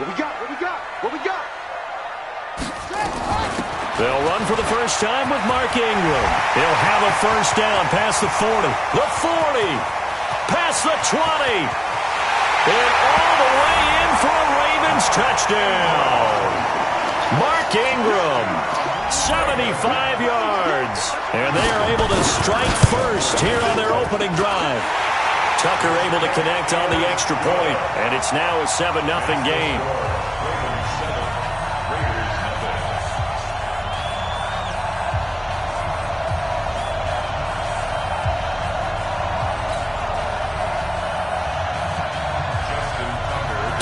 What we got? What we got? What we got? They'll run for the first time with Mark Ingram. He'll have a first down past the 40. The 40. Past the 20. And all the way in for a Ravens touchdown. Mark Ingram, 75 yards. And they are able to strike first here on their opening drive. Tucker able to connect on the extra point, and it's now a 7-0 game.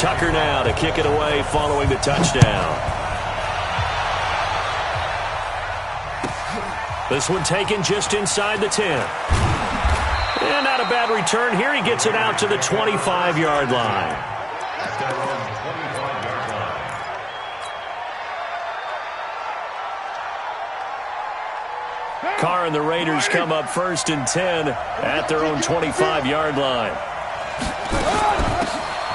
Tucker now to kick it away following the touchdown. This one taken just inside the 10. And not a bad return here. He gets it out to the 25-yard line. Carr and the Raiders come up first and 10 at their own 25-yard line.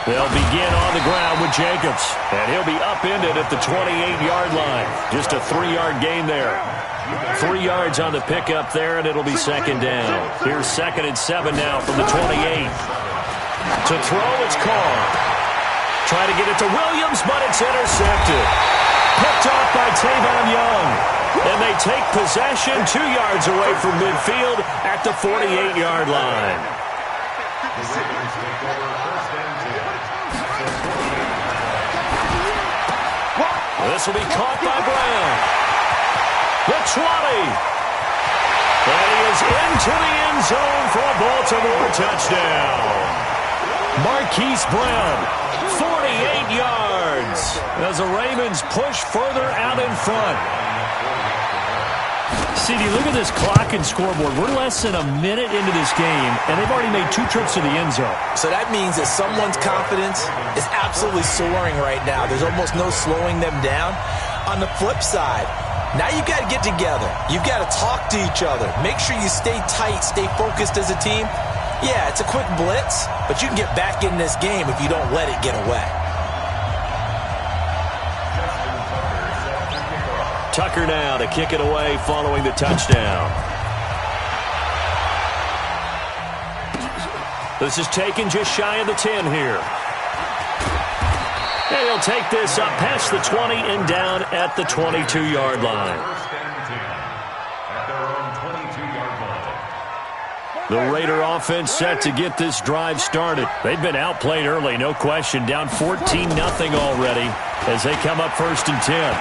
They'll begin on the ground with Jacobs. And he'll be upended at the 28-yard line. Just a 3-yard gain there. 3 yards on the pickup there, and it'll be second down. Here's 2nd and 7 now from the 28. To throw, it's Carr. Try to get it to Williams, but it's intercepted. Picked off by Tavon Young. And they take possession 2 yards away from midfield at the 48-yard line. This will be caught by Brown. The 20. And he is into the end zone for a Baltimore touchdown. Marquise Brown, 48 yards, as the Ravens push further out in front. CD, look at this clock and scoreboard. We're less than a minute into this game, and they've already made 2 trips to the end zone. So that means that someone's confidence is absolutely soaring right now. There's almost no slowing them down. On the flip side, now you've got to get together. You've got to talk to each other. Make sure you stay tight, stay focused as a team. Yeah, it's a quick blitz, but you can get back in this game if you don't let it get away. Tucker now to kick it away following the touchdown. This is taken just shy of the 10 here. And he'll take this up past the 20 and down at the 22-yard line. The Raider offense set to get this drive started. They've been outplayed early, no question. Down 14-0 already as they come up first and 10.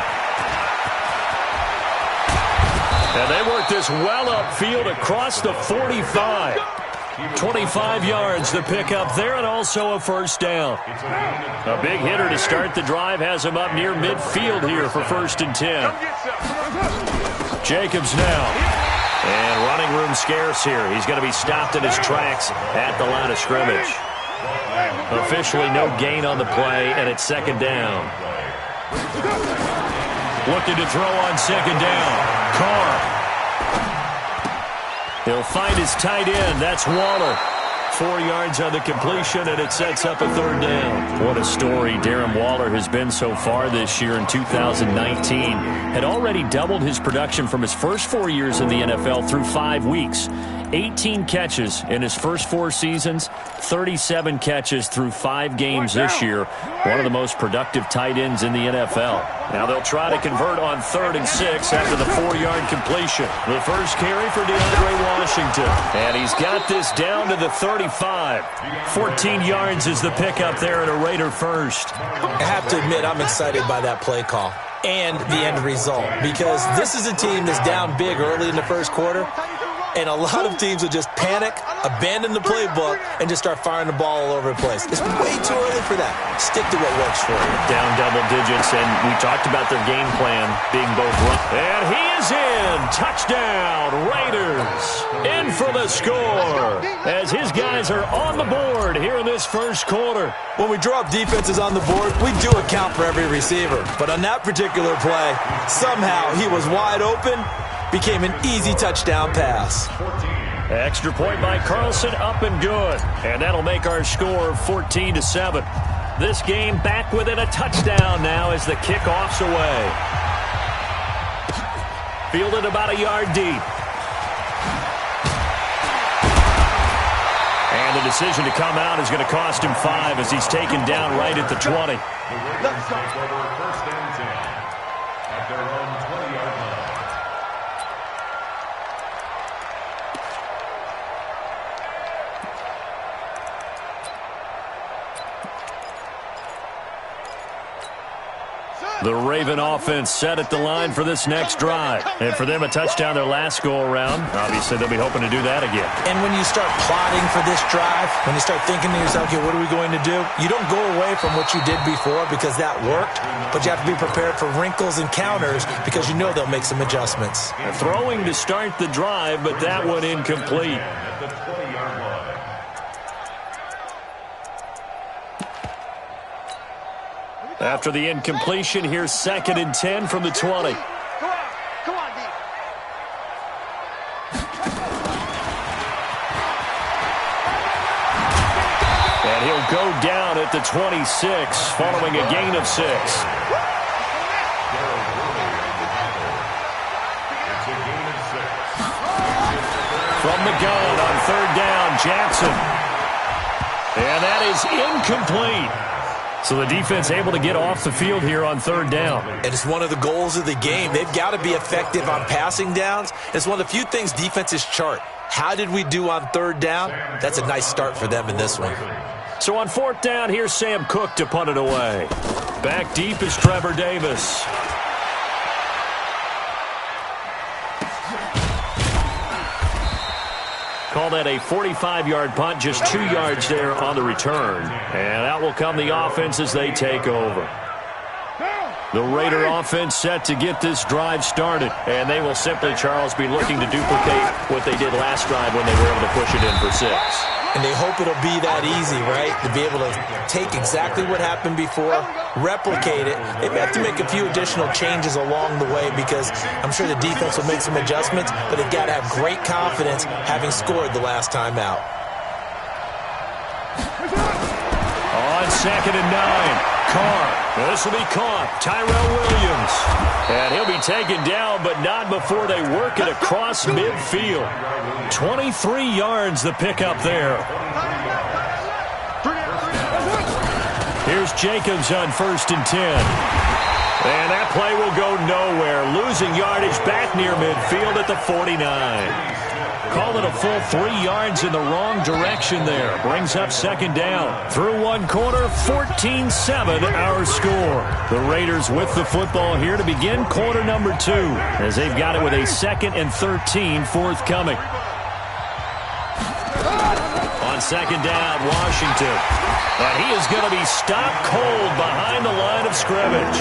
And they work this well upfield across the 45. 25 yards to pick up there, and also a first down. A big hitter to start the drive has him up near midfield here for first and 10. Jacobs now. And running room scarce here. He's going to be stopped in his tracks at the line of scrimmage. Officially no gain on the play, and it's second down. Looking to throw on second down. Carr. He'll find his tight end. That's Waller. 4 yards on the completion, and it sets up a third down. What a story Darren Waller has been so far this year in 2019. Had already doubled his production from his first 4 years in the NFL through 5 weeks. 18 catches in his first 4 seasons, 37 catches through 5 games this year. One of the most productive tight ends in the NFL. Now they'll try to convert on 3rd and 6 after the 4-yard completion. The first carry for DeAndre Washington. And he's got this down to the 35. 14 yards is the pickup there at a Raider first. I have to admit, I'm excited by that play call and the end result, because this is a team that's down big early in the first quarter. And a lot of teams will just panic, abandon the playbook, and just start firing the ball all over the place. It's way too early for that. Stick to what works for you. Down double digits, and we talked about their game plan being both run. And he is in. Touchdown, Raiders. In for the score as his guys are on the board here in this first quarter. When we draw up defenses on the board, we do account for every receiver. But on that particular play, somehow he was wide open. Became an easy touchdown pass. Extra point by Carlson, up and good. And that'll make our score 14-7. This game back within a touchdown now as the kickoff's away. Fielded about a yard deep. And the decision to come out is going to cost him 5 as he's taken down right at the 20. Let's go. First and 10 at their own 20-yard line. The Raven offense set at the line for this next drive. And for them, a touchdown their last go-around. Obviously, they'll be hoping to do that again. And when you start plotting for this drive, when you start thinking to yourself, okay, what are we going to do? You don't go away from what you did before because that worked, but you have to be prepared for wrinkles and counters because you know they'll make some adjustments. Throwing to start the drive, but that one incomplete. At the 20-yard line. After the incompletion, here's 2nd and 10 from the 20. Come on, D. And he'll go down at the 26 following a gain of 6. From the gun on 3rd down, Jackson. And that is incomplete. So the defense able to get off the field here on 3rd down. And it's one of the goals of the game. They've got to be effective on passing downs. It's one of the few things defenses chart. How did we do on 3rd down? That's a nice start for them in this one. So on 4th down, here's Sam Cook to punt it away. Back deep is Trevor Davis. Call that a 45-yard punt, just 2 yards there on the return. And out will come the offense as they take over. The Raider offense set to get this drive started. And they will simply, Charles, be looking to duplicate what they did last drive when they were able to push it in for 6. And they hope it'll be that easy, right? To be able to take exactly what happened before, replicate it. They may have to make a few additional changes along the way because I'm sure the defense will make some adjustments, but they've got to have great confidence having scored the last time out. On 2nd and 9. Carr. This will be caught. Tyrell Williams. And he'll be taken down, but not before they work it across midfield. 23 yards the pickup there. Here's Jacobs on 1st and 10. And that play will go nowhere. Losing yardage back near midfield at the 49. Call it a full 3 yards in the wrong direction there. Brings up 2nd down. Through 1 quarter, 14-7 our score. The Raiders with the football here to begin quarter number 2 as they've got it with a 2nd and 13 forthcoming. On 2nd down, Washington. And he is going to be stopped cold behind the line of scrimmage.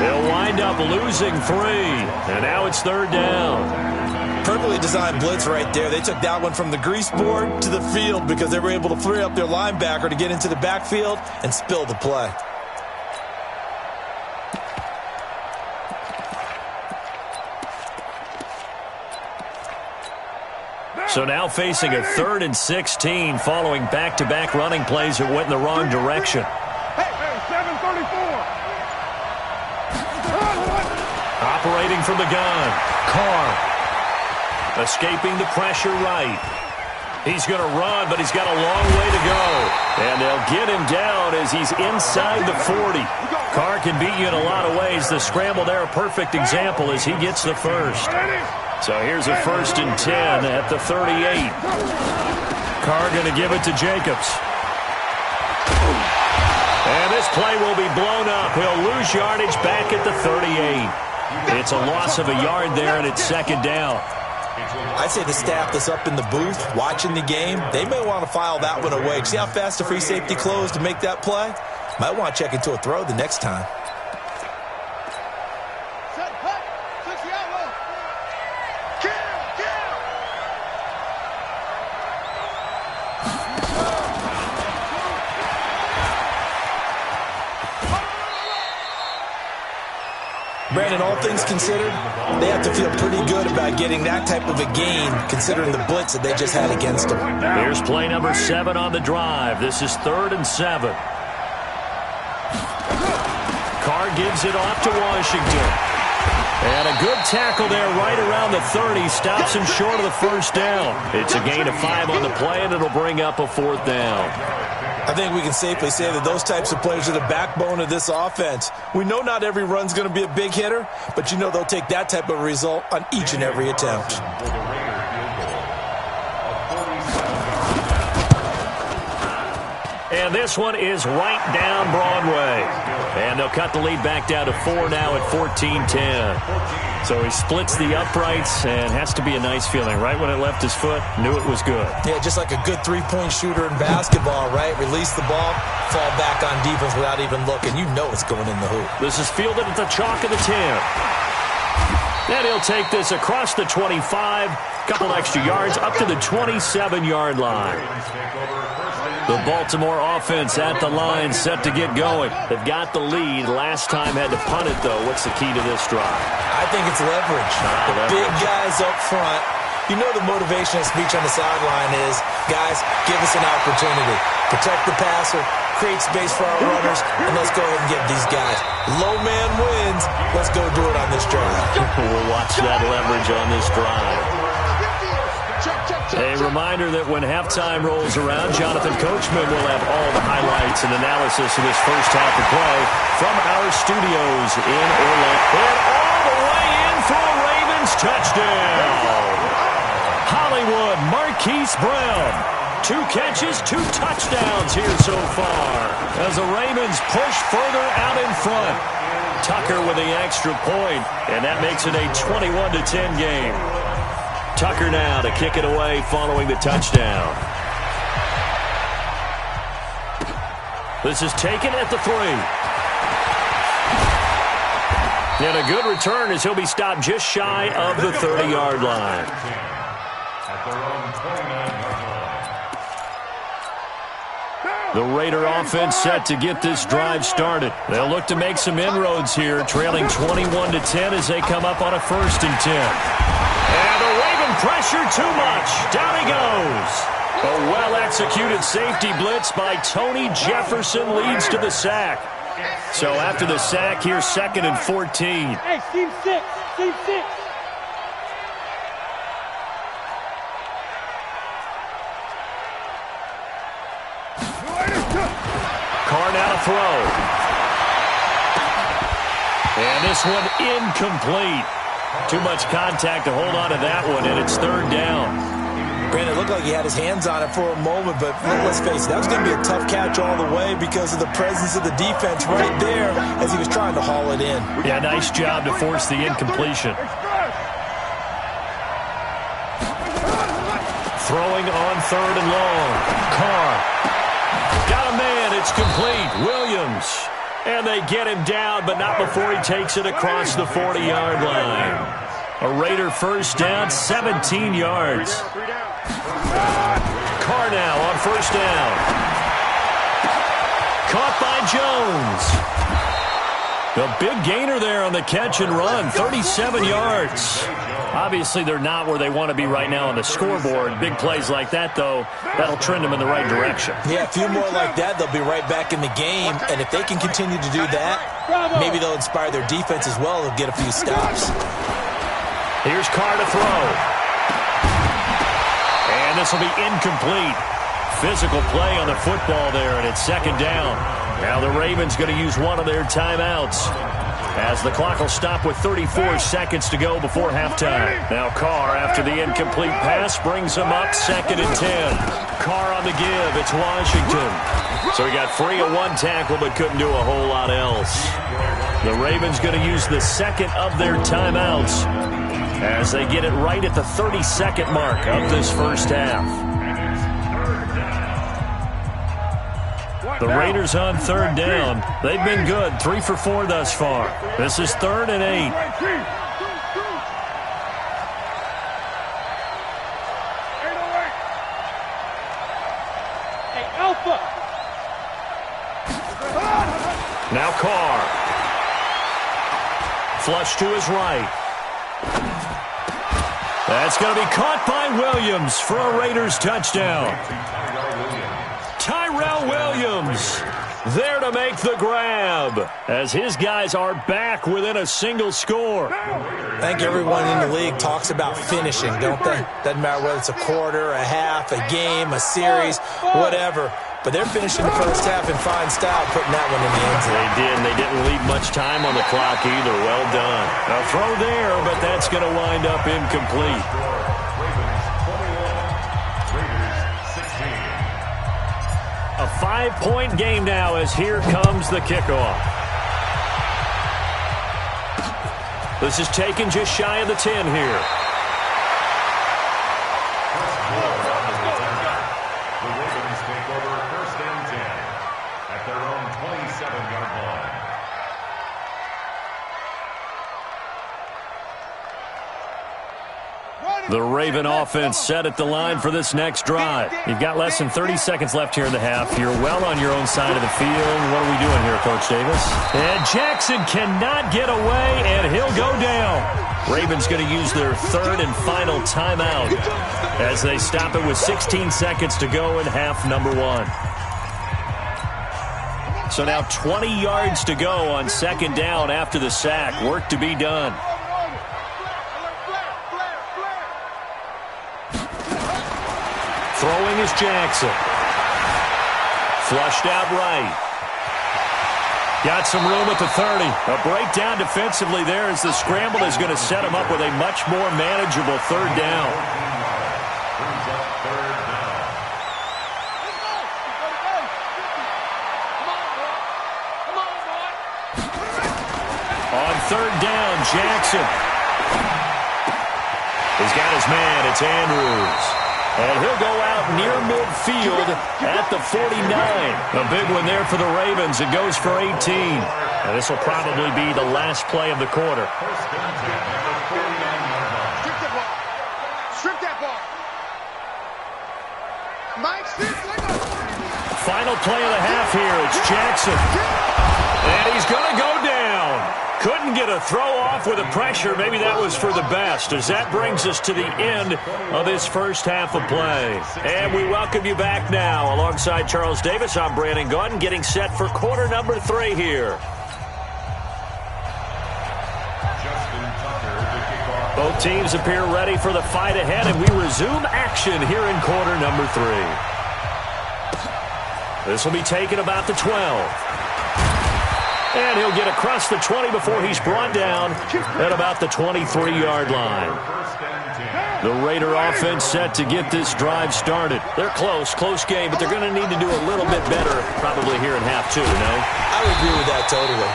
They'll wind up losing 3. And now it's 3rd down. Perfectly designed blitz right there. They took that one from the grease board to the field because they were able to free up their linebacker to get into the backfield and spill the play. So now facing a 3rd and 16 following back-to-back running plays that went in the wrong direction. Hey, 734. Operating from the gun, Carr. Escaping the pressure right. He's going to run, but he's got a long way to go. And they'll get him down as he's inside the 40. Carr can beat you in a lot of ways. The scramble there, a perfect example as he gets the first. So here's a 1st and 10 at the 38. Carr going to give it to Jacobs. And this play will be blown up. He'll lose yardage back at the 38. It's a loss of a yard there, and it's 2nd down. I'd say the staff that's up in the booth watching the game, they may want to file that one away. See how fast the free safety closed to make that play? Might want to check into a throw the next time. Brandon, all things considered, they have to feel pretty good about getting that type of a gain considering the blitz that they just had against them. Here's play number 7 on the drive. This is 3rd and 7. gives it off to Washington. And a good tackle there right around the 30. Stops him short of the first down. It's a gain of 5 on the play, and it'll bring up a 4th down. I think we can safely say that those types of players are the backbone of this offense. We know not every run's going to be a big hitter, but you know they'll take that type of result on each and every attempt. And this one is right down Broadway. And they'll cut the lead back down to 4 now at 14-10. So he splits the uprights and has to be a nice feeling. Right when it left his foot, knew it was good. Yeah, just like a good three-point shooter in basketball, right? Release the ball, fall back on defense without even looking. You know it's going in the hoop. This is fielded at the chalk of the 10. And he'll take this across the 25, couple extra yards, up to the 27-yard line. The Baltimore offense at the line, set to get going. They've got the lead. Last time had to punt it, though. What's the key to this drive? I think it's leverage. The big guys up front. You know the motivational speech on the sideline is, guys, give us an opportunity. Protect the passer, create space for our runners, and let's go ahead and get these guys. Low man wins. Let's go do it on this drive. We'll watch that leverage on this drive. A reminder that when halftime rolls around, Jonathan Coachman will have all the highlights and analysis of this first half of play from our studios in Orlando. And all the way in for a Ravens touchdown. Hollywood Marquise Brown. 2 catches, 2 touchdowns here so far as the Ravens push further out in front. Tucker with the extra point, and that makes it a 21-10 game. Tucker now to kick it away following the touchdown. This is taken at the 3. And a good return as he'll be stopped just shy of the 30-yard line. The Raider offense set to get this drive started. They'll look to make some inroads here, trailing 21-10 as they come up on a 1st and 10. And the Raven pressure too much. Down he goes. A well-executed safety blitz by Tony Jefferson leads to the sack. So after the sack, here's 2nd and 14. Hey, team 6, team 6. Carr now to throw. And this one incomplete. Too much contact to hold on to that one, and it's 3rd down. Granted, it looked like he had his hands on it for a moment, but let's face it, that was going to be a tough catch all the way because of the presence of the defense right there as he was trying to haul it in. Yeah, nice job to force the incompletion. Throwing on 3rd and long. Carr. Got a man. It's complete. Williams. And they get him down, but not before he takes it across the 40-yard line. A Raider first down, 17 yards. Carr now on 1st down. Caught by Jones. The big gainer there on the catch and run, 37 yards. Obviously, they're not where they want to be right now on the scoreboard. Big plays like that, though, that'll trend them in the right direction. Yeah, a few more like that, they'll be right back in the game. And if they can continue to do that, maybe they'll inspire their defense as well. They'll get a few stops. Here's Carr to throw. And this will be incomplete. Physical play on the football there, and it's 2nd down. Now the Ravens going to use one of their timeouts as the clock will stop with 34 seconds to go before halftime. Now Carr, after the incomplete pass, brings him up 2nd and 10. Carr on the give. It's Washington. So he got free of one tackle but couldn't do a whole lot else. The Ravens going to use the 2nd of their timeouts as they get it right at the 30-second mark of this first half. The Raiders on 3rd down. They've been good, 3 for 4 thus far. This is 3rd and 8. Hey, Alpha. Now Carr. Flush to his right. That's going to be caught by Williams for a Raiders touchdown. Tyrell Williams there to make the grab as his guys are back within a single score. I think everyone in the league talks about finishing, don't they? Doesn't matter whether it's a quarter, a half, a game, a series, whatever. But they're finishing the first half in fine style, putting that one in the end zone. They did, and they didn't leave much time on the clock either. Well done. A throw there, but that's going to wind up incomplete. A 5-point game now as here comes the kickoff. This is taken just shy of the 10 here. The Ravens take over first and 10 at their own 27-yard line. The Raven offense set at the line for this next drive. You've got less than 30 seconds left here in the half. You're well on your own side of the field. What are we doing here, Coach Davis? And Jackson cannot get away, and he'll go down. Ravens going to use their third and final timeout as they stop it with 16 seconds to go in half number 1. So now 20 yards to go on second down after the sack. Work to be done. Throwing is Jackson. Flushed out right. Got some room at the 30. A breakdown defensively there as the scramble is going to set him up with a much more manageable third down. On third down, Jackson. He's got his man. It's Andrews. And he'll go out near midfield at the 49. A big one there for the Ravens. It goes for 18. And this will probably be the last play of the quarter. Strip that ball. Final play of the half here. It's Jackson. And he's going to go down. Couldn't get a throw off with the pressure. Maybe that was for the best, as that brings us to the end of this first half of play. And we welcome you back now. Alongside Charles Davis, I'm Brandon Gaudin, getting set for quarter number 3 here. Both teams appear ready for the fight ahead, and we resume action here in quarter number 3. This will be taken about the 12. And he'll get across the 20 before he's brought down at about the 23-yard line. The Raider offense set to get this drive started. They're close game, but they're going to need to do a little bit better probably here in half 2, no? I would agree with that totally.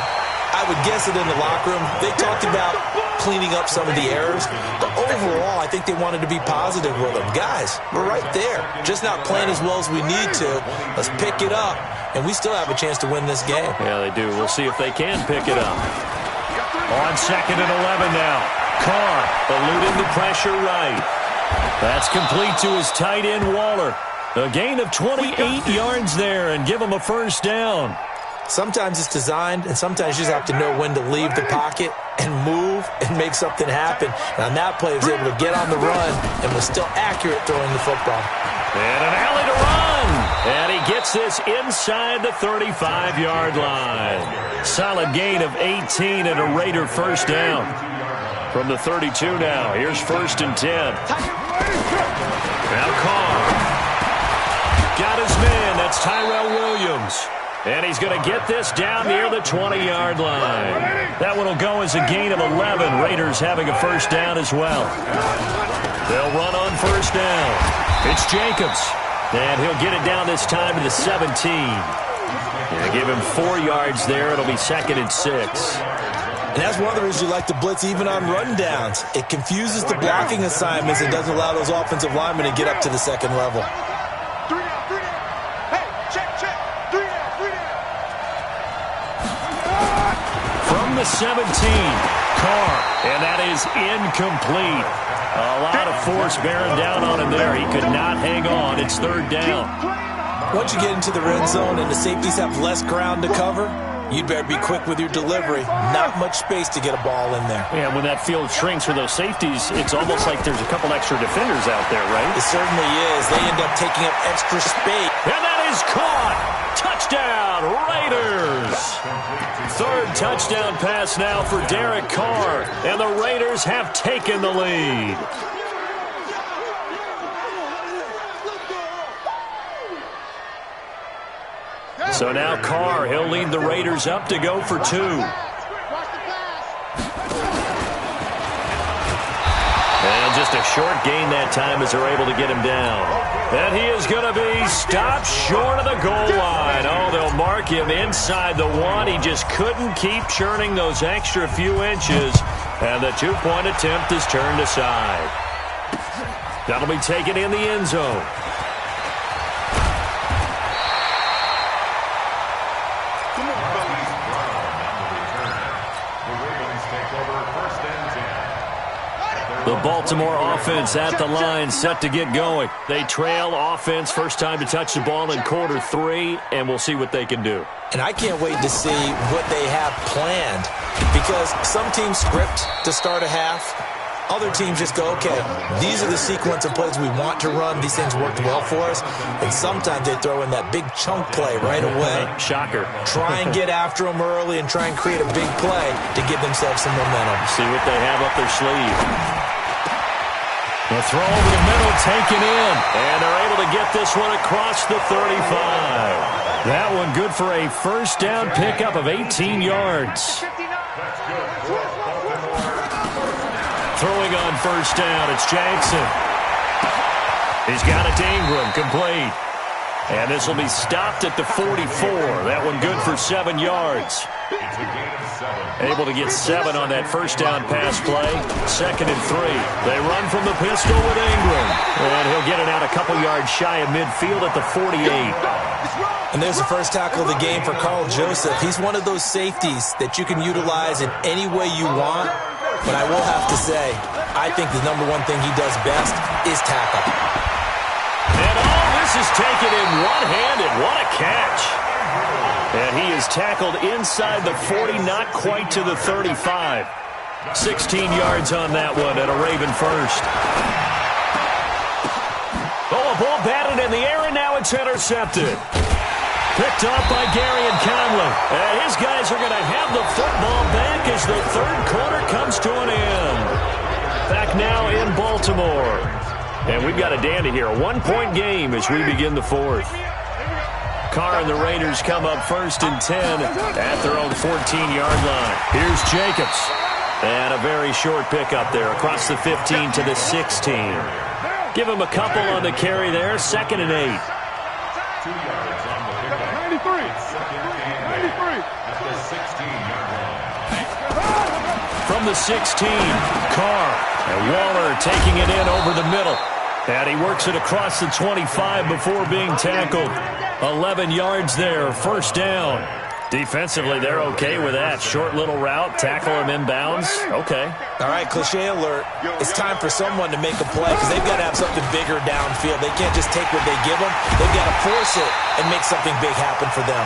I would guess it in the locker room. They talked about cleaning up some of the errors, but overall, I think they wanted to be positive with them. Guys, we're right there. Just not playing as well as we need to. Let's pick it up, and we still have a chance to win this game. Yeah, they do. We'll see if they can pick it up. On second and 11 now. Carr eluding the pressure right. That's complete to his tight end, Waller. A gain of 28 yards there and give him a first down. Sometimes it's designed, and sometimes you just have to know when to leave the pocket and move and make something happen. And on that play, he was able to get on the run and was still accurate throwing the football. And an alley to run. And he gets this inside the 35-yard line. Solid gain of 18 and a Raider first down. From the 32 now, here's first and 10. Now Carr. Got his man, that's Tyrell Williams. And he's going to get this down near the 20-yard line. That one will go as a gain of 11. Raiders having a first down as well. They'll run on first down. It's Jacobs. And he'll get it down this time to the 17. And give him 4 yards there. It'll be second and 6. And that's one of the reasons you like to blitz even on rundowns. It confuses the blocking assignments and doesn't allow those offensive linemen to get up to the second level. The 17, Carr, and that is incomplete. A lot of force bearing down on him there. He could not hang on. It's third down. Once you get into the red zone and the safeties have less ground to cover, you'd better be quick with your delivery. Not much space to get a ball in there. Yeah, when that field shrinks with those safeties, it's almost like there's a couple extra defenders out there, right? It certainly is. They end up taking up extra space. And that is caught. Touchdown, Raiders. Third touchdown pass now for Derek Carr. And the Raiders have taken the lead. So now Carr, he'll lead the Raiders up to go for 2. And just a short gain that time as they're able to get him down. And he is going to be stopped short of the goal line. Oh, they'll mark him inside the 1. He just couldn't keep churning those extra few inches. And the 2-point attempt is turned aside. That'll be taken in the end zone. The Baltimore offense at the line, set to get going. They trail offense, first time to touch the ball in quarter 3, and we'll see what they can do. And I can't wait to see what they have planned, because some teams script to start a half. Other teams just go, okay, these are the sequence of plays we want to run. These things worked well for us. And sometimes they throw in that big chunk play right away. Shocker. Try and get after them early and try and create a big play to give themselves some momentum. See what they have up their sleeve. The throw over the middle, taken in. And they're able to get this one across the 35. That one good for a first down pickup of 18 yards. Throwing on first down, it's Jackson. He's got it to Ingram, complete. And this will be stopped at the 44. That one good for 7 yards. Able to get 7 on that first down pass play. 2nd and 3. They run from the pistol with Ingram. And he'll get it out a couple yards shy of midfield at the 48. And there's the first tackle of the game for Carl Joseph. He's one of those safeties that you can utilize in any way you want. But I will have to say, I think the number one thing he does best is tackle. And all this is taken in one-handed. What a catch. And he is tackled inside the 40, not quite to the 35. 16 yards on that one and a Raven first. Oh, a ball batted in the air, and now it's intercepted. Picked up by Gary and Conley. And his guys are going to have the football back as the third quarter comes to an end. Back now in Baltimore. And we've got a dandy here. A 1-point game as we begin the fourth. Carr and the Raiders come up 1st and 10 at their own 14-yard line. Here's Jacobs. And a very short pickup there across the 15 to the 16. Give him a couple on the carry there. 2nd and 8. 2 yards on the pickup. 93. At the 16-yard line. From the 16, Carr. And Waller taking it in over the middle. And he works it across the 25 before being tackled. 11 yards there, first down. Defensively, they're okay with that. Short little route, tackle him inbounds. Okay. All right, cliche alert. It's time for someone to make a play because they've got to have something bigger downfield. They can't just take what they give them. They've got to force it and make something big happen for them.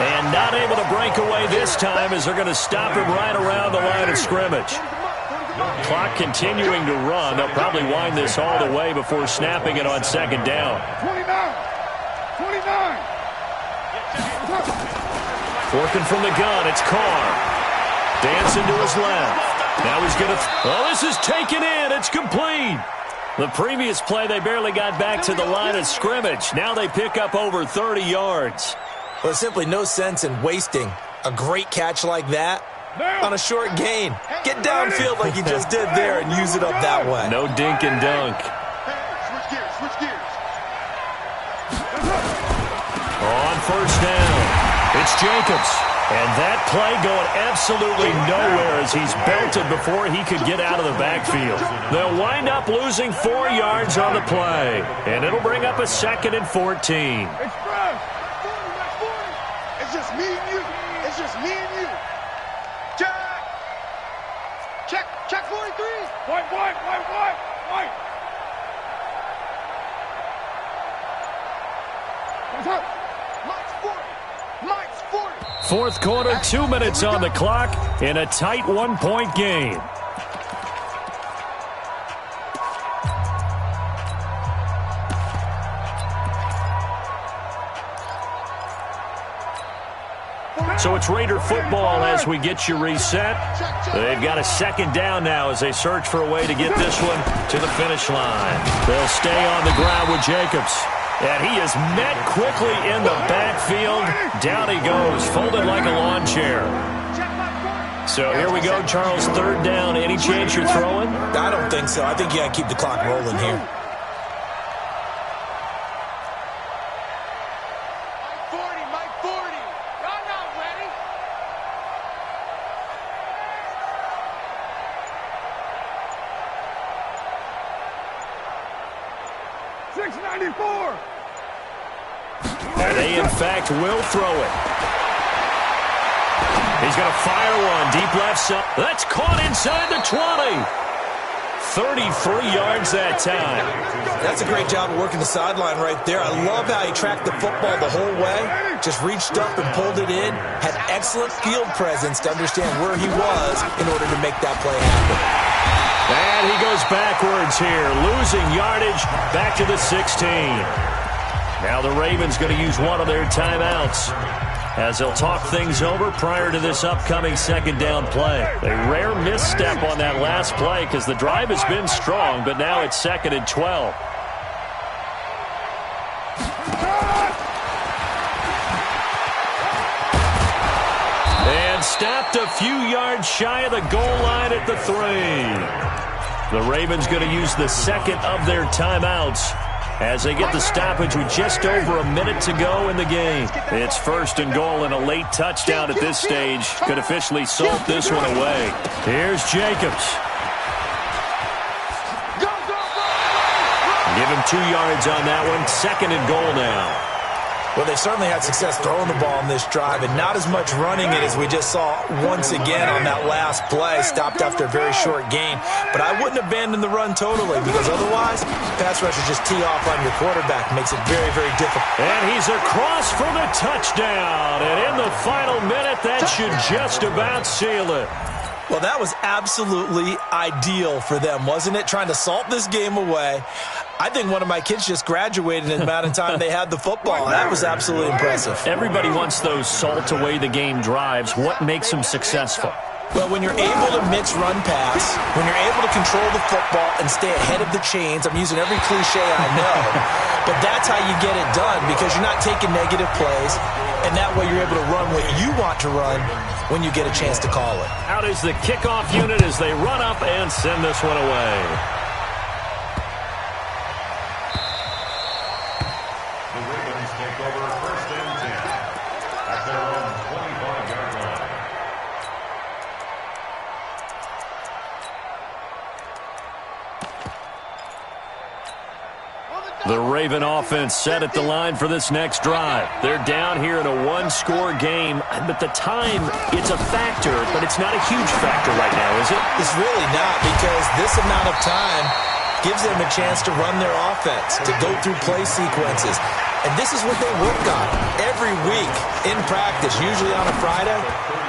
And not able to break away this time as they're going to stop him right around the line of scrimmage. Clock continuing to run. They'll probably wind this all the way before snapping it on 2nd down. 29. Working from the gun, it's Carr. Dancing to his left. Now he's going to... Oh, this is taken in. It's complete. The previous play, they barely got back to the line of scrimmage. Now they pick up over 30 yards. Well, there's simply no sense in wasting a great catch like that on a short gain. Get downfield like you just did there and use it up that way. No dink and dunk. Switch gears. On first down, it's Jacobs. And that play going absolutely nowhere as he's belted before he could get out of the backfield. They'll wind up losing 4 yards on the play. And it'll bring up a 2nd and 14. Express. It's just me and you. It's just me and you. Check 43. White. Mike's 40. Fourth quarter, 2 minutes on the clock in a tight one-point game. So it's Raider football as we get you reset. They've got a second down now as they search for a way to get this one to the finish line. They'll stay on the ground with Jacobs. And he is met quickly in the backfield. Down he goes, folded like a lawn chair. So here we go, Charles, third down. Any chance you're throwing? I don't think so. I think you got to keep the clock rolling here. Mike 40. Y'all not ready. 694. And they, in fact, will throw it. He's going to fire one deep left side. That's caught inside the 20. 33 yards that time. That's a great job of working the sideline right there. I love how he tracked the football the whole way. Just reached up and pulled it in. Had excellent field presence to understand where he was in order to make that play happen. And he goes backwards here, losing yardage back to the 16. Now the Ravens going to use one of their timeouts as they'll talk things over prior to this upcoming second down play. A rare misstep on that last play because the drive has been strong, but now it's 2nd and 12. And stopped a few yards shy of the goal line at the 3. The Ravens going to use the second of their timeouts as they get the stoppage with just over a minute to go in the game. It's 1st and goal, and a late touchdown at this stage could officially salt this one away. Here's Jacobs. Give him 2 yards on that one. 2nd and goal now. Well, they certainly had success throwing the ball on this drive, and not as much running it as we just saw once again on that last play. Stopped after a very short gain. But I wouldn't abandon the run totally, because otherwise, pass rushers just tee off on your quarterback. Makes it very, very difficult. And he's across for the touchdown. And in the final minute, that should just about seal it. Well, that was absolutely ideal for them, wasn't it? Trying to salt this game away. I think one of my kids just graduated in the amount of time they had the football. That was absolutely impressive. Everybody wants those salt-away-the-game drives. What makes them successful? Well, when you're able to mix run-pass, when you're able to control the football and stay ahead of the chains, I'm using every cliche I know, but that's how you get it done because you're not taking negative plays, and that way you're able to run what you want to run when you get a chance to call it. Out is the kickoff unit as they run up and send this one away. The Raven offense set at the line for this next drive. They're down here in a one-score game, but the time, it's a factor, but it's not a huge factor right now, is it? It's really not, because this amount of time gives them a chance to run their offense, to go through play sequences. And this is what they work on every week in practice, usually on a Friday.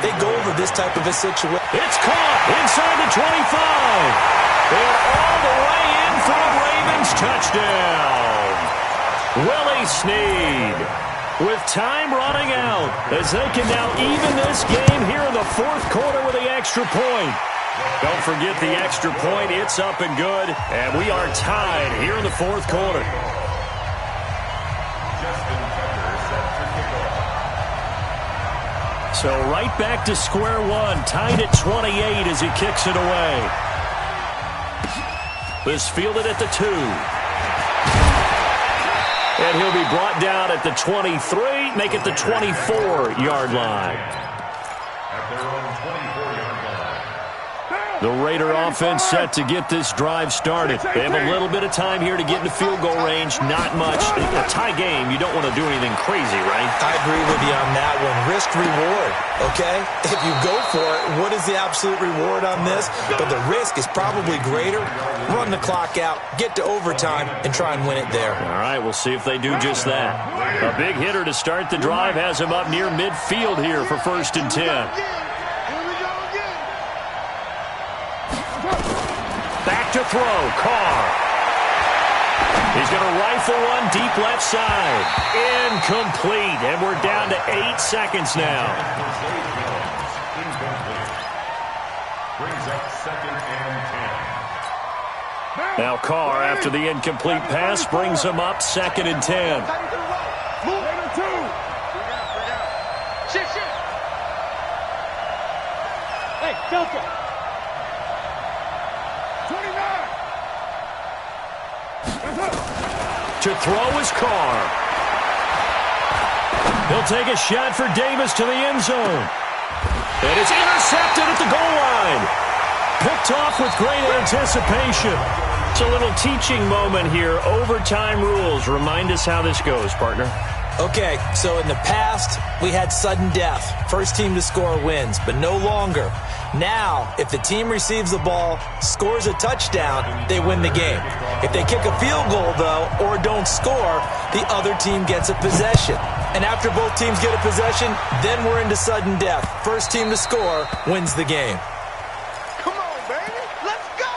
They go over this type of a situation. It's caught inside the 25. And all the way in for the Ravens touchdown. Willie Snead with time running out as they can now even this game here in the 4th quarter with the extra point. Don't forget the extra point. It's up and good. And we are tied here in the 4th quarter. So right back to square one, tied at 28 as he kicks it away. This fielded at the 2. And he'll be brought down at the 23, make it the 24-yard line. At their own 24-yard line. The Raider offense set to get this drive started. They have a little bit of time here to get into field goal range. Not much. A tie game, you don't want to do anything crazy, right? I agree with you on that one. Risk reward, okay? If you go for it, what is the absolute reward on this? But the risk is probably greater. Run the clock out, get to overtime, and try and win it there. All right, we'll see if they do just that. A big hitter to start the drive has him up near midfield here for 1st and 10. Back to throw, Carr. He's going to rifle one deep left side. Incomplete, and we're down to 8 seconds now. Brings up 2nd and 10. Now Carr, after the incomplete pass, brings him up 2nd and 10. Hey, Delta. 29. To throw is Carr. He'll take a shot for Davis to the end zone. And it's intercepted at the goal line. Picked off with great anticipation. It's a little teaching moment here. Overtime rules. Remind us how this goes, partner. Okay, so in the past, we had sudden death. First team to score wins, but no longer. Now, if the team receives the ball, scores a touchdown, they win the game. If they kick a field goal, though, or don't score, the other team gets a possession. And after both teams get a possession, then we're into sudden death. First team to score wins the game. Come on, baby. Let's go.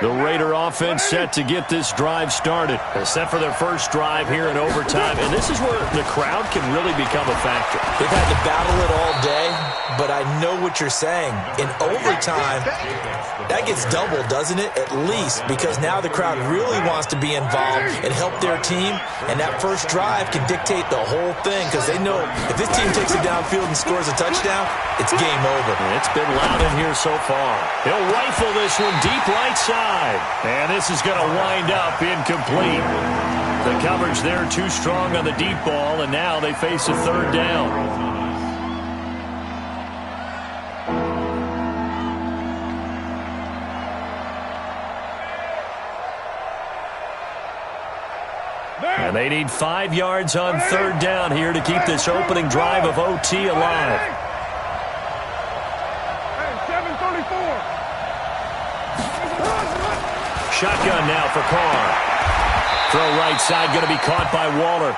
The Raider offense set to get this drive started. Set for their first drive here in overtime. And this is where the crowd can really become a factor. They've had to battle it all day, but I know what you're saying. In overtime, that gets doubled, doesn't it? At least, because now the crowd really wants to be involved and help their team. And that first drive can dictate the whole thing because they know if this team takes it downfield and scores a touchdown, it's game over. It's been loud in here so far. He'll rifle this one deep right side. And this is going to wind up incomplete. The coverage there too strong on the deep ball, and now they face a 3rd down. And they need 5 yards on 3rd down here to keep this opening drive of OT alive. Shotgun now for Carr. Throw right side, going to be caught by Waller.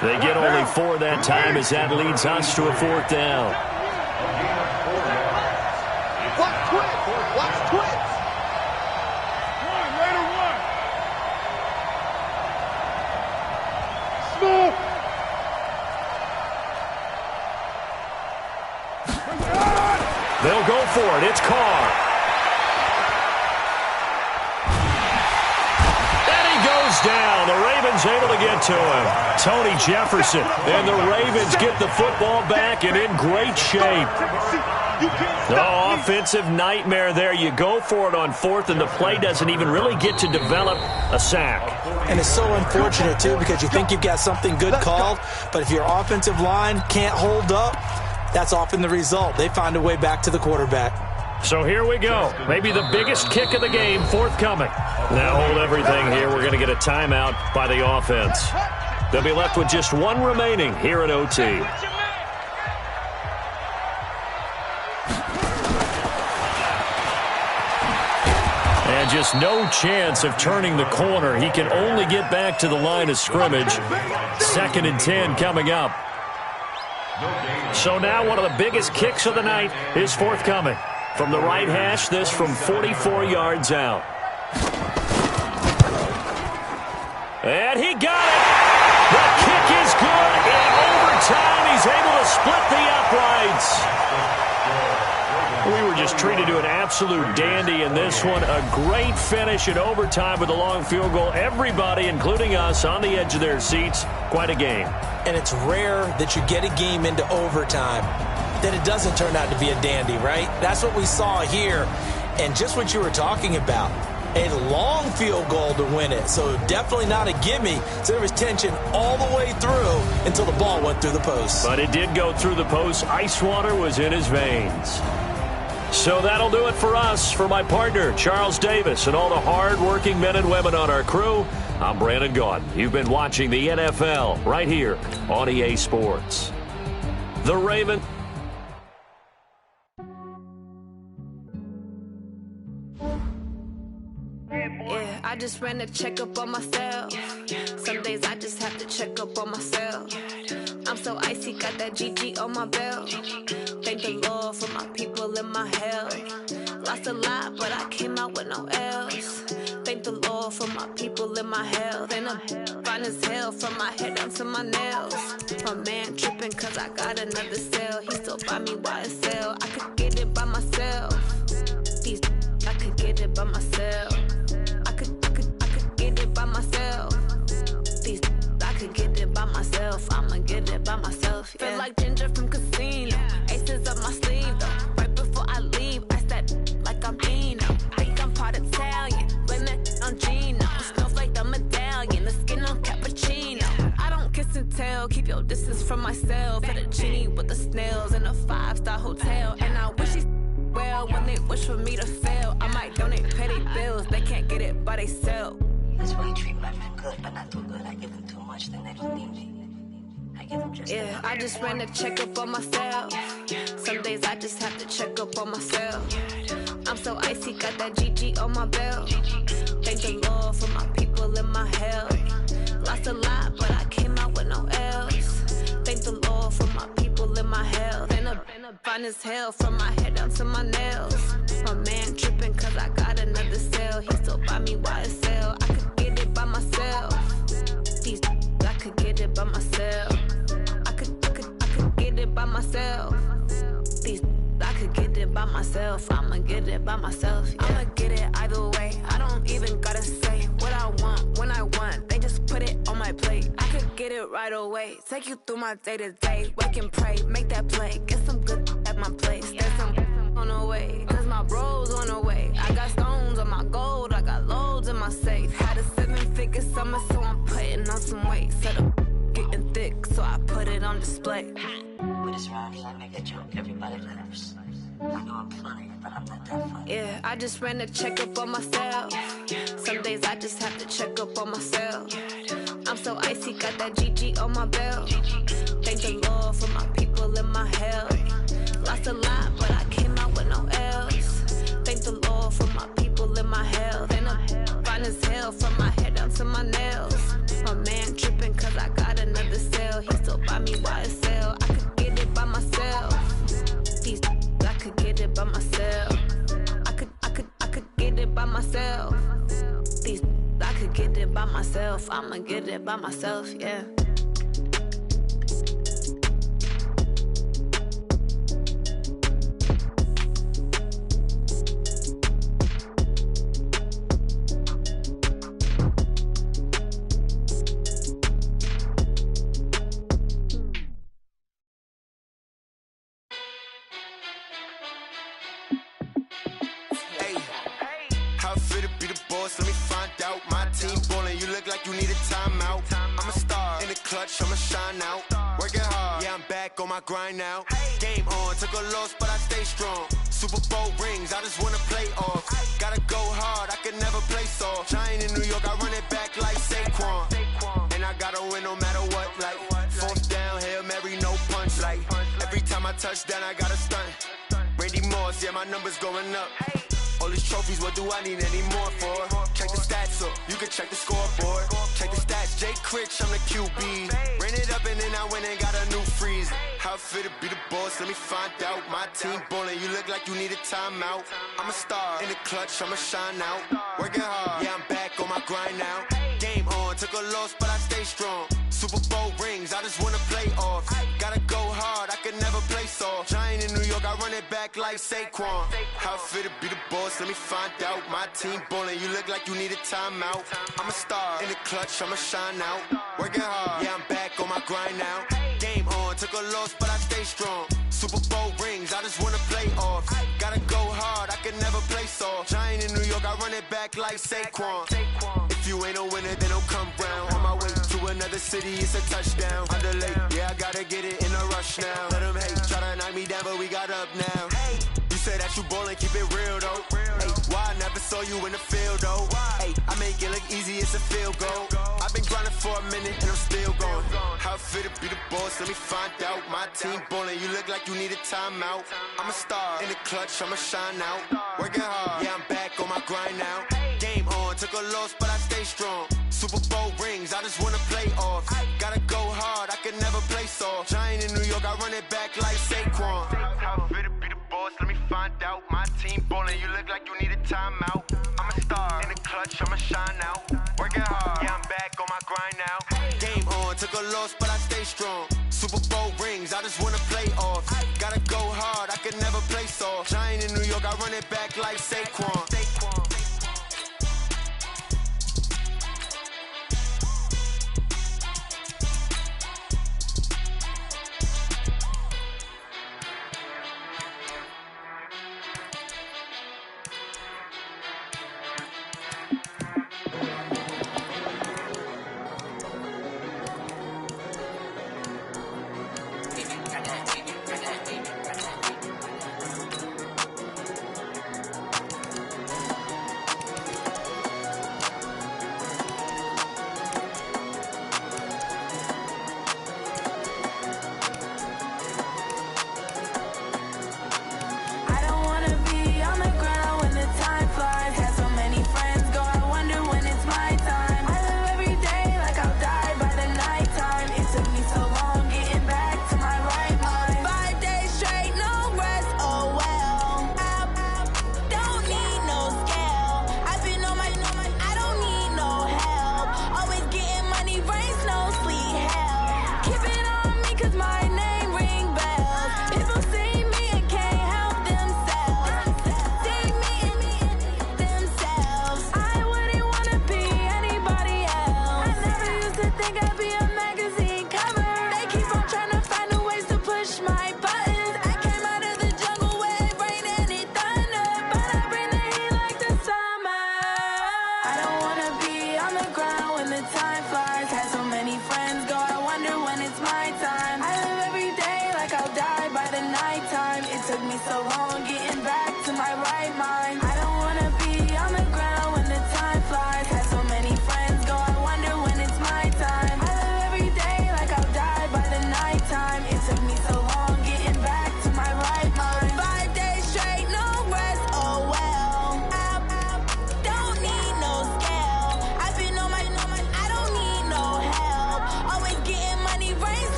They get only 4 that time as that leads us to a 4th down. Watch twits. Watch twits. One, Raider one. Smooth. They'll go for it. It's Carr. Down. The Ravens able to get to him. Tony Jefferson. And the Ravens get the football back and in great shape. No offensive nightmare there. You go for it on 4th, and the play doesn't even really get to develop a sack. And it's so unfortunate, too, because you think you've got something good called, but if your offensive line can't hold up, that's often the result. They find a way back to the quarterback. So here we go. Maybe the biggest kick of the game forthcoming. Now hold everything here. We're going to get a timeout by the offense. They'll be left with just 1 remaining here at OT. And just no chance of turning the corner. He can only get back to the line of scrimmage. 2nd and 10 coming up. So now one of the biggest kicks of the night is forthcoming. From the right hash, this from 44 yards out. And he got it. The kick is good. In overtime, he's able to split the uprights. We were just treated to an absolute dandy in this one. A great finish in overtime with a long field goal. Everybody, including us, on the edge of their seats. Quite a game. And it's rare that you get a game into overtime that it doesn't turn out to be a dandy, right? That's what we saw here. And just what you were talking about. a long field goal to win it. So definitely not a gimme. So there was tension all the way through until the ball went through the post. But it did go through the post. Ice water was in his veins. So that'll do it for us. For my partner, Charles Davis, and all the hard-working men and women on our crew, I'm Brandon Gaudin. You've been watching the NFL right here on EA Sports. The Raven. Yeah, I just ran a checkup on myself. Some days I just have to check up on myself. I'm so icy, got that GG on my belt. Thank the Lord for my people in my health. Lost a lot, but I came out with no L's. Thank the Lord for my people in my health. And I'm fine as hell from my head down to my nails. My man tripping cause I got another cell. He still buy me YSL. I could get it by myself. These I could get it by myself. I could get it by myself. These I could get it by myself. I'ma get it by myself. Yeah. Feel like Ginger from Casino. Aces up my sleeve though. Right before I leave, I step like I'm Dino. Think I'm part Italian. Blame that on Gino. Snowflake the medallion. The skin on cappuccino. I don't kiss and tell. Keep your distance from myself. Fettuccine with the snails in a 5-star hotel. And I wish he's well when they wish for me to fail. I might donate petty bills. They can't get it by they sell. That's why you treat my men good, but not too good. I give them too much, then they don't need me. I give them just enough. I just ran a checkup on myself. Some days I just have to check up on myself. I'm so icy, got that GG on my belt. Thank the Lord for my people in my health. Lost a lot, but I came out with no L's. Thank the Lord for my people in my health. And I'm fine as hell from my head down to my nails. My man tripping cause I got another cell. He still buy me YSL. I could get it by myself. These I could get it by myself. I could get it by myself. These I could get it by myself. I'ma get it by myself. Yeah. I'ma get it either way. I don't even gotta say what I want when I want. They just put it on my plate. I could get it right away. Take you through my day to day. Wake and pray, make that play. Get some good at my place. There's some on the way. Cause my bros on the way. I got stones on my gold. I got loads in my safe. Had a 7-figure summer, so I'm putting on some weight. Set up getting thick, so I put it on display. With this round, I make a joke, everybody laughs. I know I'm funny, but I'm not that funny. Yeah, I just ran a checkup on myself. Some days I just have to check up on myself. I'm so icy, got that GG on my belt. Thank the Lord for my people in my health. Lost a lot, but I came out with no L's. Thank the Lord for my people in my health. And I'm fine as hell from my head down to my nails. My man tripping cause I got another cell. He still buy me YSL. I could get it by myself. These I could get it by myself. I could get it by myself. These I could get it by myself. I'ma get it by myself, yeah. Let me find out. My team ballin', you look like you need a timeout. I'm a star in the clutch, I'ma shine out. Working hard, yeah, I'm back on my grind now. Game on, took a loss, but I stay strong. Super Bowl rings, I just wanna play off. Gotta go hard, I can never play soft. Giant in New York, I run it back like Saquon. And I gotta win no matter what, like 4th down, Hail Mary, no punch. Like every time I touch down, I gotta stunt. Randy Moss, yeah, my numbers going up. All these trophies, what do I need any more for? Check the stats up, you can check the scoreboard. Check the stats, Jay Critch, I'm the QB. Ran it up and then I went and got a new freeze. How it feel to be the boss, let me find out. My team ballin', you look like you need a timeout. I'm a star in the clutch, I'ma shine out. Working hard, yeah, I'm back on my grind now. Game on, took a loss, but I stay strong. Super Bowl rings, I just wanna play off. Gotta go hard, I can never play soft. Giant in New York, I run it back like Saquon. How it feel to be the boss, let me find out. My team ballin', you look like you need a timeout. I'm a star in the clutch, I'ma shine out. Working hard, yeah, I'm back on my grind now. Game on, took a loss, but I stay strong. Super Bowl rings, I just wanna play off. Gotta go hard, I can can never play soft. Giant in New York, I run it back like Saquon. If you ain't a winner, then don't come round. On my way to another city, it's a touchdown. Underlay, yeah, I gotta get it in a rush now. Let them hate, try to knock me down, but we got up now. You say that you ballin', keep it real though. Hey, why I never saw you in the field though? Hey, I make it look easy, it's a field goal. I've been grinding for a minute and I'm still going. How it feel to be the boss, let me find out. My team ballin', you look like you need a timeout. I'm a star, in the clutch, I'ma shine out. Working hard, yeah, I'm back on my grind now. Game on, took a loss, but I stay strong. Super Bowl rings, I just wanna play off. Gotta go hard, I can never play soft. Giant in New York, I run it back like Saquon. How it feel to be the boss, let me find out. My team ballin', you look like you need a timeout. I'm a star, in the clutch, I'ma shine out. Working hard, yeah, I'm back on my grind now. Game on, took a loss, but I stay strong. Super Bowl rings, I just wanna play off. Gotta go hard, I can never play soft. Giant in New York, I run it back like Saquon.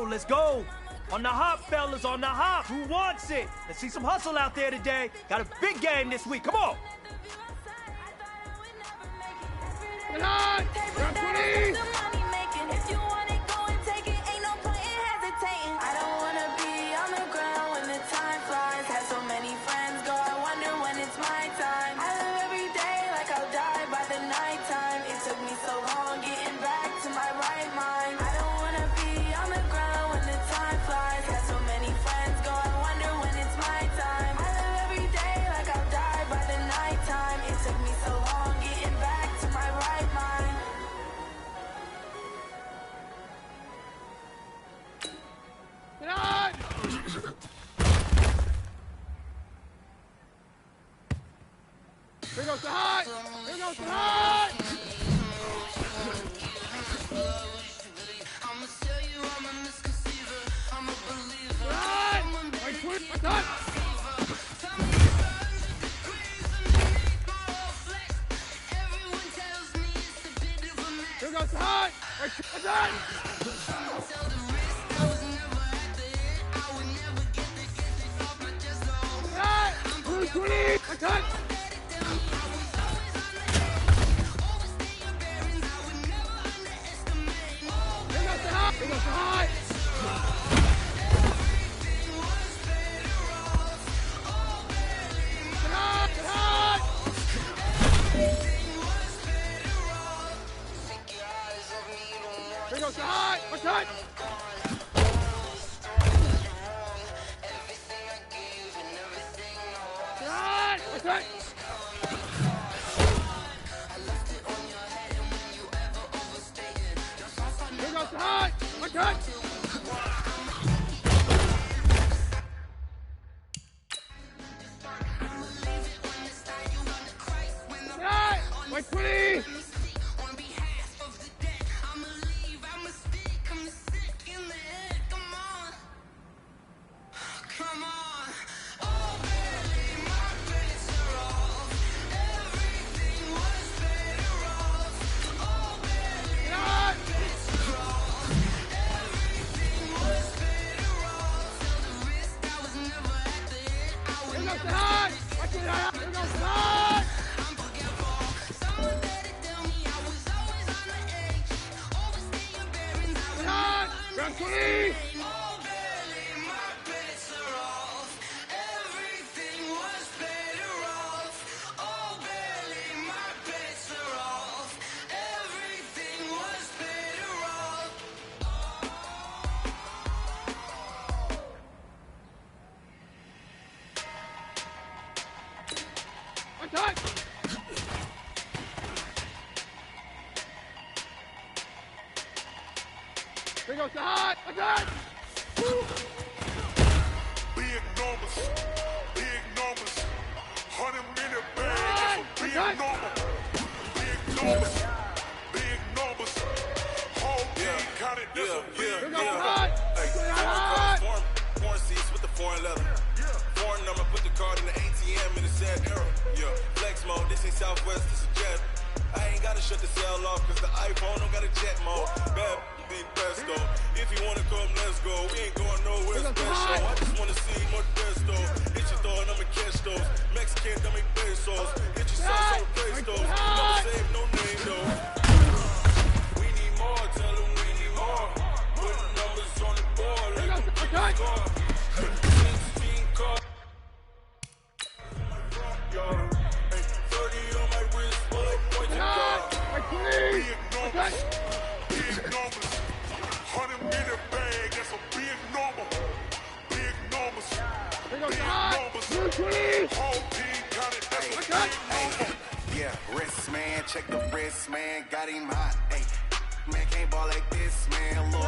Let's go. On the hop, fellas, on the hop. Who wants it? Let's see some hustle out there today. Got a big game this week. Come on. Come on. Grab 20. Here goes the high! Here goes the high! Here goes the high! Blue 20! Attack! Here goes the goes the hot. Again. Big numbers. Big numbers. 100-minute bag. Big numbers. Big numbers. Big numbers. Whole team counted. That's a big number. Foreign seats with the foreign leather. Foreign number, put the card in the ATM in the sad era. Yeah, flex mode, this ain't Southwest, this is jet. I ain't gotta shut the cell off, cause the iPhone don't got a jet mode. Bad big pesto. If you wanna come, let's go. We ain't going nowhere special. I just wanna see more pesto. Hit your throw and I'ma catch those. Mexican, don't make pesos. Hit your sauce on the place those. Never save no name though. We need more, tell them we need more. Put numbers on the board, let them pick the score. 16 cars. 30 on my wrist, bullet points and car. Big numbers. Big numbers. 100-minute bag. That's a big number. Big numbers. Big numbers. Whole team counted. That's a big number. Yeah, wrist man, check the wrist man, got him hot. Hey, man can't ball like this, man. Lord,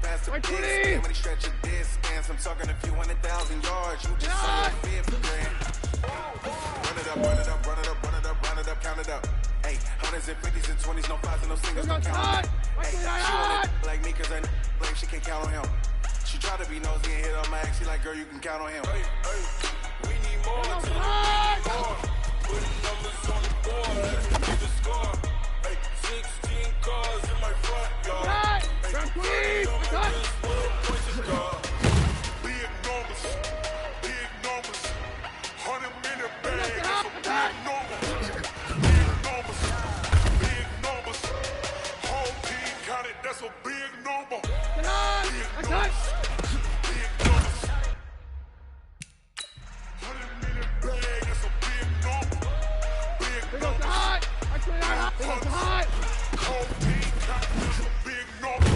pass the disc, man. When he stretch a distance, I'm talking a few 100,000 yards. You just saw the 50 grand. Run it up, run it up, run it up, run it up, run it up, count it up. Hey, hundreds and 50s and 20s, no 5s and no singles, don't count it. Hey, she want it like me, cause I like she can't count on him. She try to be nosy and hit on my ex. She like, girl, you can count on him. Hey, hey, we need more, tell them we need more. Put numbers on the board, let me keep the score. Hey, 16 cars in my front yard. Hey, 30 on my wrist, bullet points and car. Big numbers. Big numbers. 100-minute bag. That's a big number. Big numbers. Big numbers. Whole team counted. That's a big number. Big numbers. Big numbers. 100-minute bag. That's a big number. Big numbers. Whole team counted. That's a big number.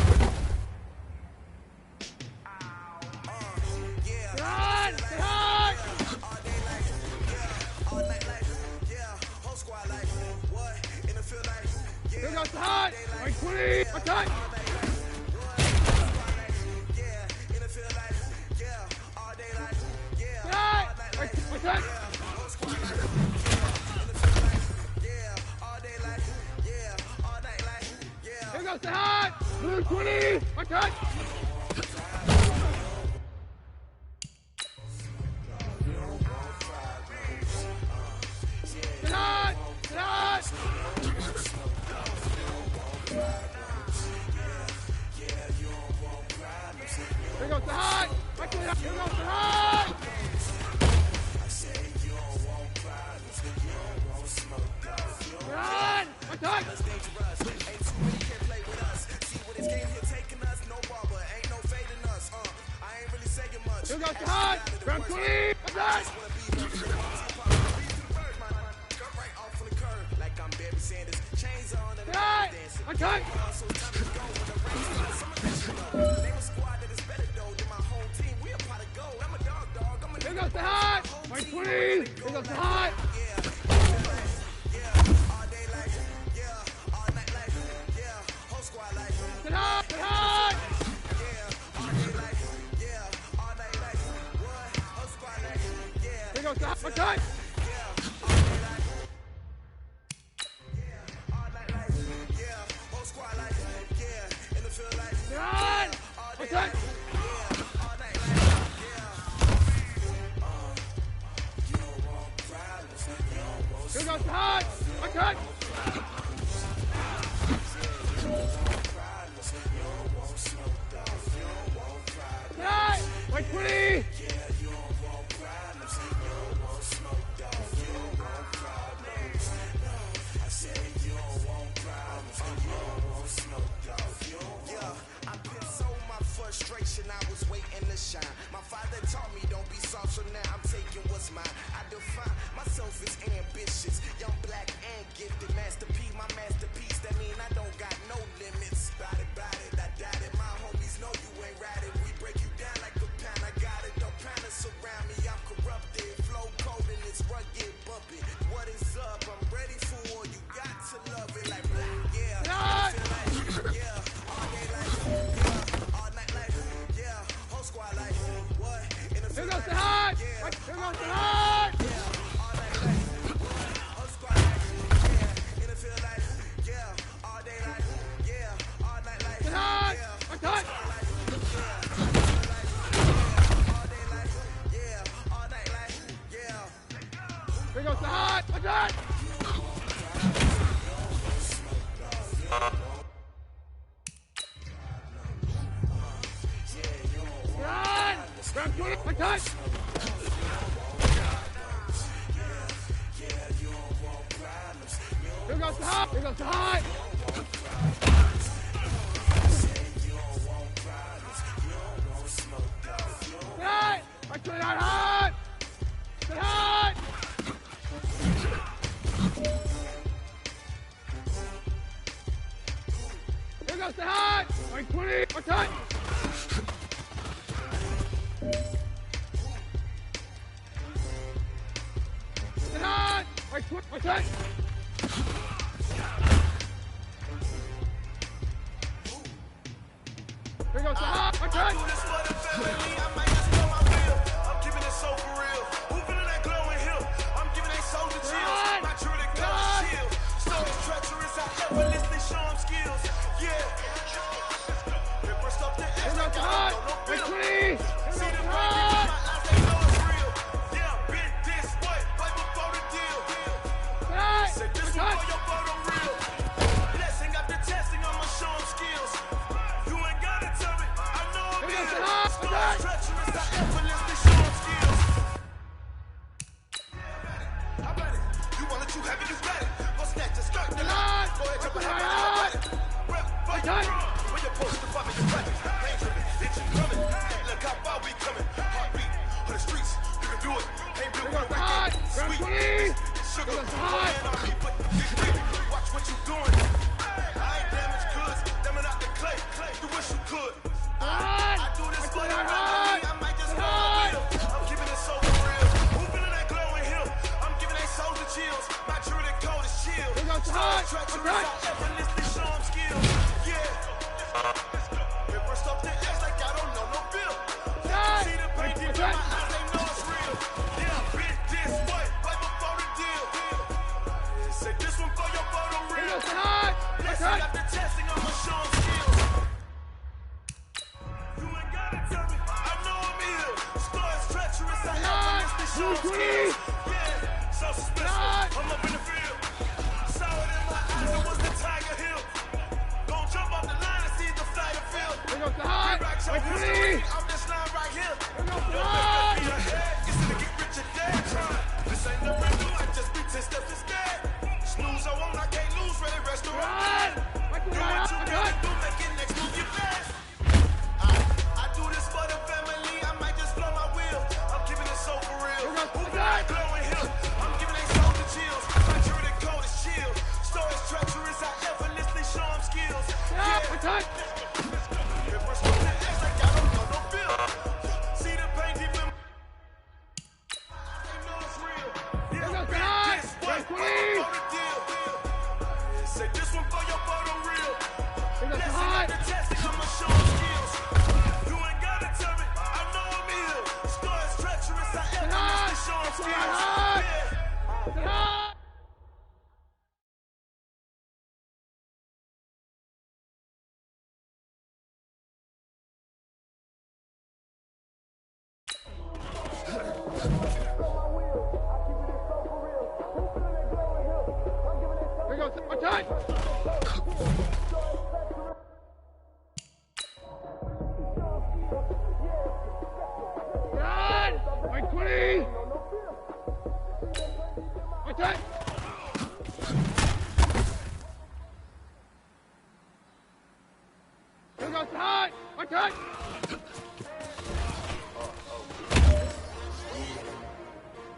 Blue 20! Okay! Get on! Get on! Here goes the hot! Here goes the hot! Get on! Okay! Here goes the hot! Round 20! Okay! Okay! Here goes the hot! 20! Here goes the hot! Get hot! Get hot! Here goes the hot! Okay! Get on! Okay! Here goes the hot! Okay! Get on! 20! Frustration, I was waiting to shine. My father taught me don't be soft, so now I'm taking what's mine. I define myself as ambitious, young, black, and gifted. Masterpiece, my masterpiece. That mean I don't got no limits. Bout it, I doubt it. My homies know you ain't ratted. We break you down like a pound. I got it, don't pound us around me. I'm corrupted, flow cold and it's rugged, bumpy. What is up? I'm ready for war. You got to love it like black, yeah. I feel like, yeah, all day like, yeah. goes the high. Here goes the high. Here goes the hot. Watch out. Run. Round 20. Watch out. Here goes the hot. Here goes the hot. Hot. Watch it out. Hot. Get hot. Here goes the hot. 20. Watch out. Get hot. Watch out. Here goes the hot. Watch out.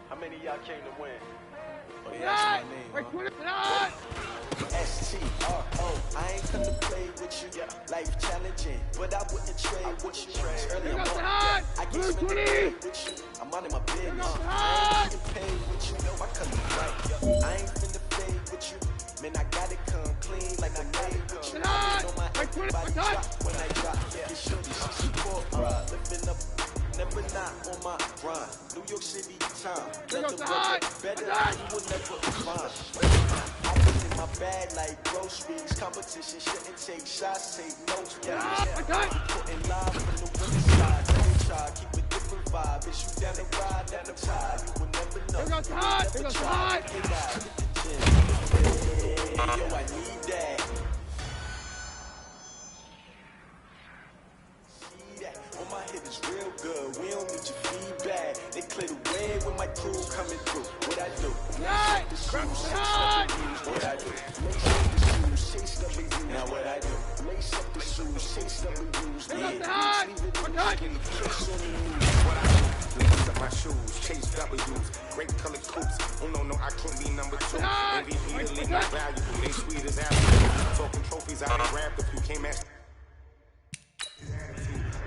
How many of y'all came to win? Oh, yeah, that's my name, huh? S-T-R-O, I ain't come to play with you. Life challenging, but I wouldn't trade with you. Early I'm on, I get spent the day with you. I'm out of my business. I ain't getting paid with you. No, I come to right. I ain't finna fade with you. Man, I gotta come clean like I made with you. I'm on my body drop when I drop. This shorty, she support, lifting up never not on my grind. New York City time. Let the weather better, you will never find. I was in my bag like groceries. Competition shouldn't take shots, take notes. Putting live from the winning side. Never try, keep a different vibe. It's you down the ride, down the tide. You will never know. Never try, get out, hit the gym. Hey, yo, I need that. On my hit is real good, we don't need your feedback. They clear the way when my crew coming through. What I do? Lace up the shoes, what I do? Lace up the shoes, chase W's. Now what I do? Lace up the shoes, chase W's. Lace up my shoes, chase W's. Great color coupes. Oh no, I can't be number 2. MVP the league, not valuable. They sweet as apple. Talking trophies, I done grabbed a few. Can't match.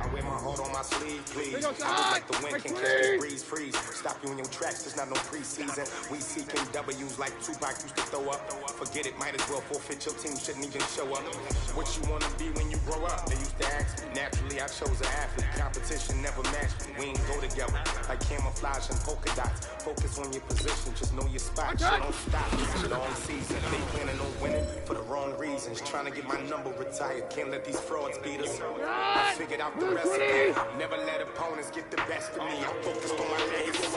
I wear my heart on my sleeve, please. I was like the wind can catch the breeze, freeze. Stop you in your tracks, there's not no preseason. We seeking W's like Tupac used to throw up. Forget it, might as well forfeit, your team shouldn't even show up. What you wanna be when you grow up? They used to ask me. Naturally, I chose an athlete. Competition never matched me. We ain't go together like camouflage and polka dots. Focus on your position, just know your spot. You don't stop. Long season, they planning on winning for the wrong reasons. Trying to get my number retired, can't let these frauds beat us. I figured out the recipe. Never let opponents get the best of me. I'm focused on my legacy.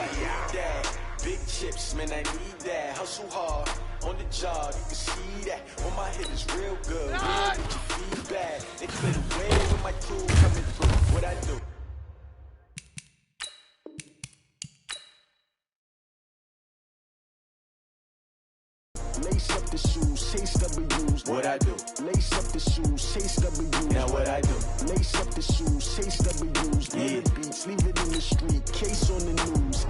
Big chips, man, I need that. Hustle hard on the job, you can see that. On my hit is real good. We don't need your feedback. They clear the way when my crew coming through. What I do? Lace up the shoes, chase W's. What I do? Lace up the shoes, chase W's. Now what I do? Lace up the shoes, chase W's. Yeah. Beats, leave it in the street, case on the news.